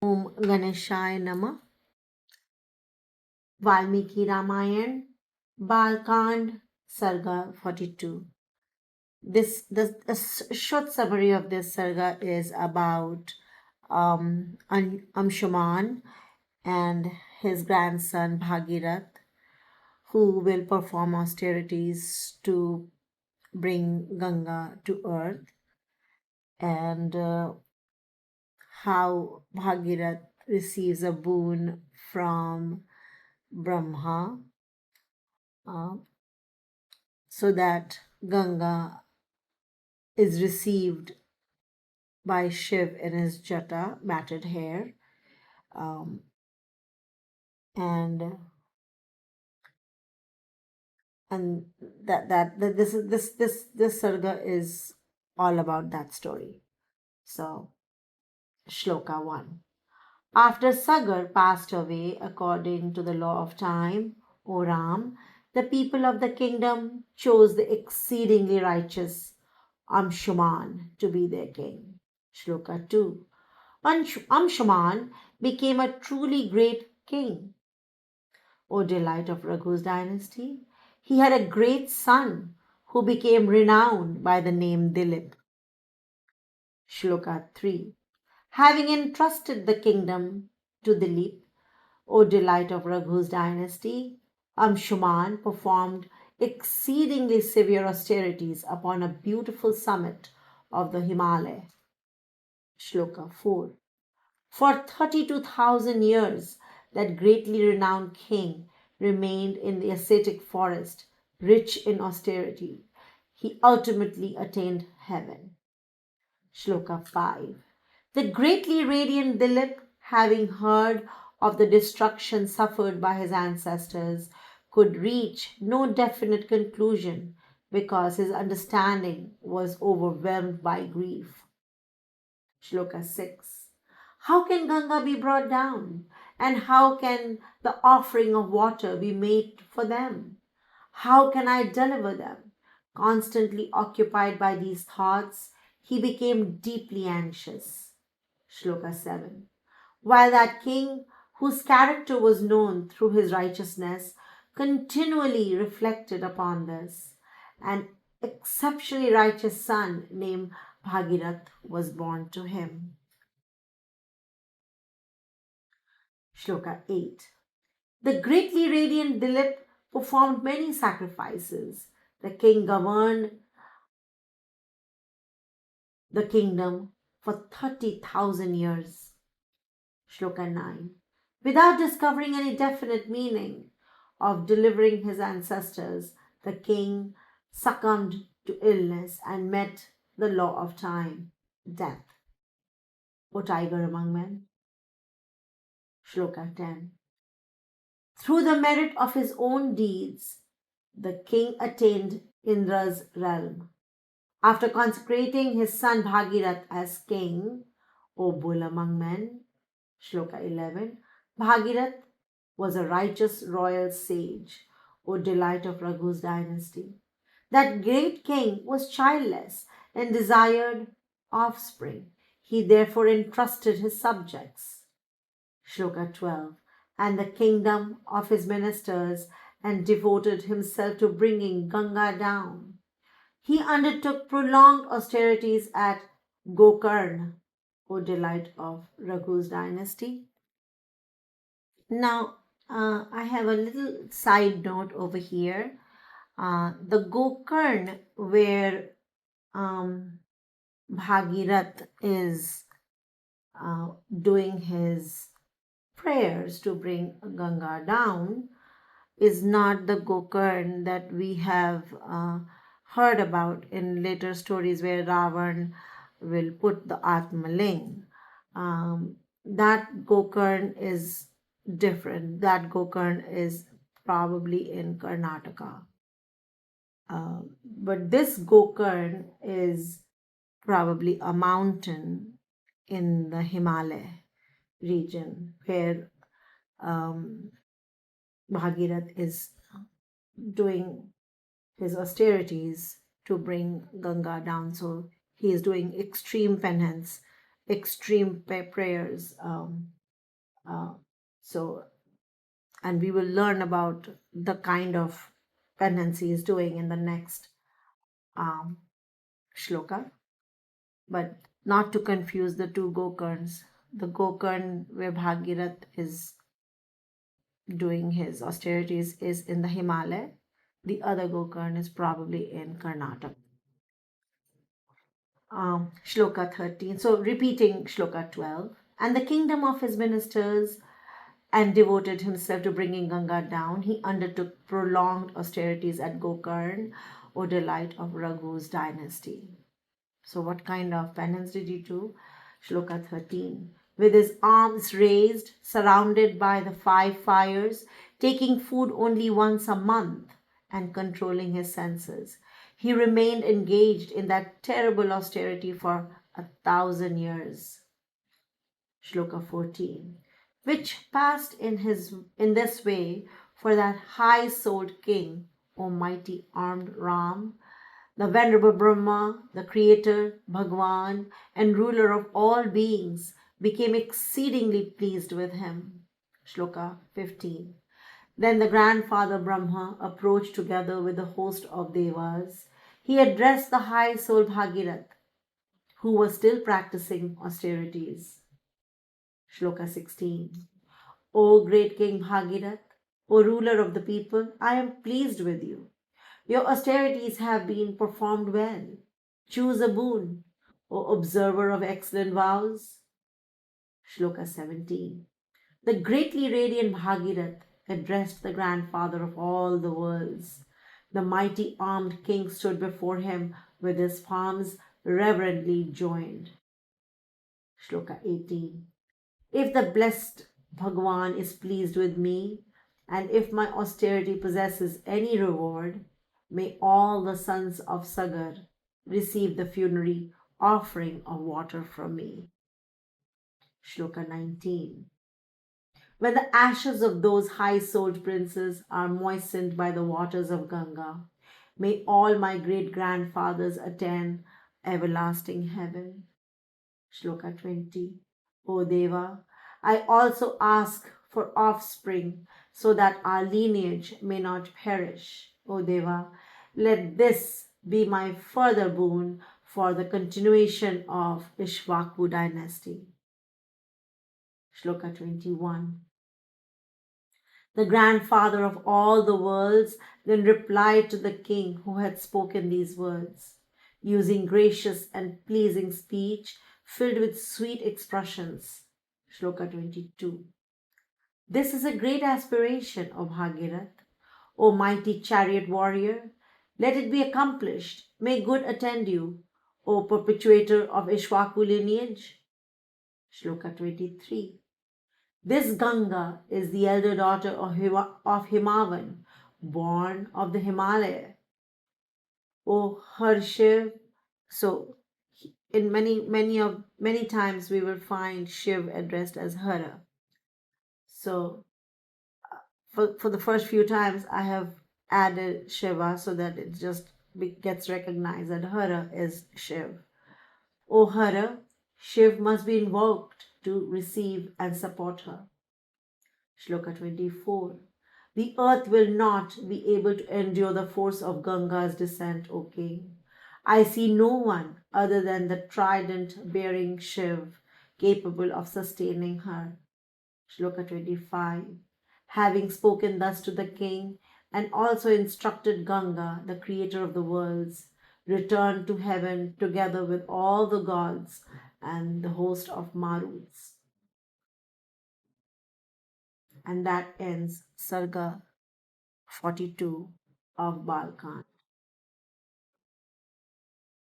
Om Ganeshaya Namah. Valmiki Ramayana, Balakanda, Sarga 42. A short summary of this Sarga is about Anshuman and his grandson Bhagirath, who will perform austerities to bring Ganga to earth, and how Bhagirath receives a boon from Brahma, uh, so that Ganga is received by Shiv in his jata, matted hair, um, and and that this sarga is all about that story. So, Shloka 1. After Sagar passed away according to the law of time, O Ram, the people of the kingdom chose the exceedingly righteous Amshuman to be their king. Shloka 2. Amshuman became a truly great king. O delight of Raghu's dynasty, he had a great son who became renowned by the name Dilip. Shloka 3. Having entrusted the kingdom to Dilip, O delight of Raghu's dynasty, Amshuman performed exceedingly severe austerities upon a beautiful summit of the Himalaya. Shloka 4. For 32,000 years, that greatly renowned king remained in the ascetic forest, rich in austerity. He ultimately attained heaven. Shloka 5. The greatly radiant Dilip, having heard of the destruction suffered by his ancestors, could reach no definite conclusion because his understanding was overwhelmed by grief. Shloka 6. How can Ganga be brought down? And how can the offering of water be made for them? How can I deliver them? Constantly occupied by these thoughts, he became deeply anxious. Shloka 7. While that king, whose character was known through his righteousness, continually reflected upon this, an exceptionally righteous son named Bhagirath was born to him. Shloka 8. The greatly radiant Dilip performed many sacrifices. The king governed the kingdom for 30,000 years. Shloka 9. Without discovering any definite meaning of delivering his ancestors, the king succumbed to illness and met the law of time, death. O tiger among men. Shloka 10. Through the merit of his own deeds, the king attained Indra's realm. After consecrating his son Bhagirath as king, O bull among men, Shloka 11, Bhagirath was a righteous royal sage, O delight of Raghu's dynasty. That great king was childless and desired offspring. He therefore entrusted his subjects. Shloka 12. And the kingdom of his ministers and devoted himself to bringing Ganga down. He undertook prolonged austerities at Gokarna, O delight of Raghu's dynasty. Now, I have a little side note over here. The Gokarna, where Bhagirath is doing his prayers to bring Ganga down, is not the Gokarn that we have heard about in later stories where Ravan will put the Atmaling. That Gokarn is different. That Gokarn is probably in Karnataka. But this Gokarn is probably a mountain in the Himalaya region where Bhagirath is doing his austerities to bring Ganga down. So he is doing extreme penance extreme prayers. Uh, so, and we will learn about the kind of penance he is doing in the next um, shloka, but not to confuse the two Gokarns. The Gokarn where Bhagirath is doing his austerities is in the Himalaya. The other Gokarn is probably in Karnataka. Shloka 13. So repeating Shloka 12. And the kingdom of his ministers and devoted himself to bringing Ganga down, he undertook prolonged austerities at Gokarn, O delight of Raghu's dynasty. So, what kind of penance did he do? Shloka 13. With his arms raised, surrounded by the five fires, taking food only once a month, and controlling his senses, he remained engaged in that terrible austerity for 1,000 years. Shloka 14. Which passed in this way for that high souled king, O mighty armed Ram, the venerable Brahma, the creator, Bhagwan, and ruler of all beings, became exceedingly pleased with him. Shloka 15. Then the grandfather Brahma approached together with the host of Devas. He addressed the high soul Bhagirath, who was still practicing austerities. Shloka 16. O great King Bhagirath, O ruler of the people, I am pleased with you. Your austerities have been performed well. Choose a boon, O observer of excellent vows. Shloka 17. The greatly radiant Bhagirath addressed the grandfather of all the worlds. The mighty armed king stood before him with his palms reverently joined. Shloka 18. If the blessed Bhagwan is pleased with me, and if my austerity possesses any reward, may all the sons of Sagar receive the funerary offering of water from me. Shloka 19. When the ashes of those high souled princes are moistened by the waters of Ganga, may all my great grandfathers attain everlasting heaven. Shloka 20. O Deva, I also ask for offspring so that our lineage may not perish. O Deva, let this be my further boon for the continuation of Ishvaku dynasty. Shloka 21. The grandfather of all the worlds then replied to the king who had spoken these words, using gracious and pleasing speech filled with sweet expressions. Shloka 22. This is a great aspiration, O Bhagirath, O mighty chariot warrior. Let it be accomplished. May good attend you, O perpetuator of Ishwaku lineage. Shloka 23. This Ganga is the elder daughter of Himavan, born of the Himalaya. O Harshiv. So in many times we will find Shiv addressed as Hara. So for the first few times I have added Shiva so that it just gets recognized that Hara is Shiv. O Hara, Shiv must be invoked to receive and support her. Shloka 24. The earth will not be able to endure the force of Ganga's descent, O king. I see no one other than the trident bearing Shiv capable of sustaining her. Shloka 25. Having spoken thus to the king and also instructed Ganga, the creator of the worlds, returned to heaven together with all the gods and the host of Maruts. And that ends Sarga 42 of Balakanda.